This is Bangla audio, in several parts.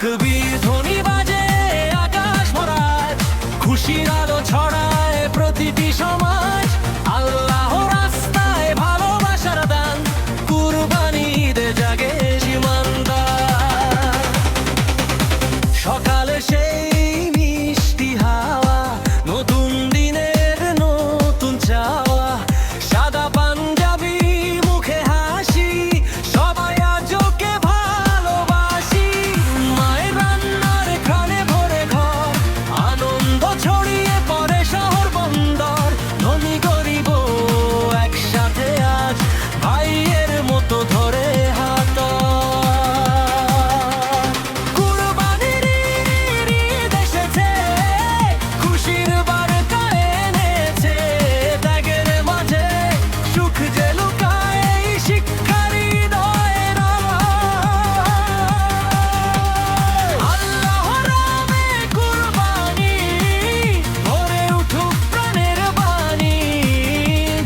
তাকবীর ধ্বনি বাজে আকাশ ভরায়, খুশির আলো ছড়ায় প্রতিটি সমাজ। আল্লাহ রাস্তায় ভালোবাসার দান, কুরবানি ঈদে জাগে ঈমানদার। সকালে সেই মিষ্টি হাওয়া, নতুন দিনের নতুন চাওয়া, সাদা পাঞ্জাবি মুখে হাসি, সবাই আজ ওকে ভালোবাসি। মায়ের রান্নার ঘ্রাণে ভরে ঘর, আনন্দ ছড়িয়ে পড়ে শহর বন্দর। ধনী গরিব একসাথে আজ, ভাইয়ের মতো ধরে হাত। কুরবানির ঈদ এসেছে, খুশির বার্তা এনেছে। ত্যাগের মাঝে সুখ যে লুকায়, এই শিক্ষার হৃদয়ের আলোয়। আল্লাহর নামে কুরবানি, ভরে উঠুক প্রাণের বাণী।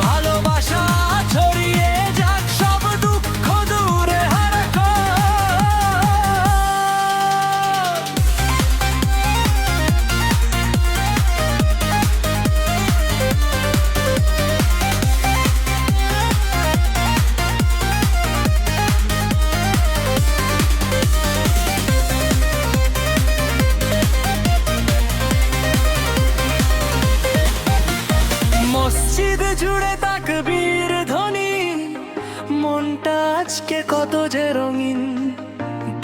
ভালোবাসা ছড়িয়ে যাক, সব দুঃখ দূরে হারাক। মসজিদ জুড়ে তাকবীর ধ্বনি, মনটা আজকে কত যে রঙিন।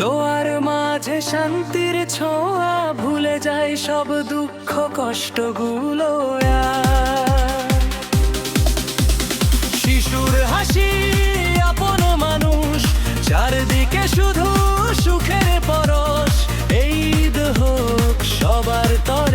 দোয়ার মাঝে শান্তির ছোঁয়া, ভুলে যায় সব দুঃখ কষ্টগুলো আর। শিশুর হাসি, আপন মানুষ, চারদিকে শুধু সুখের পরশ। এই ঈদ হোক সবার তরে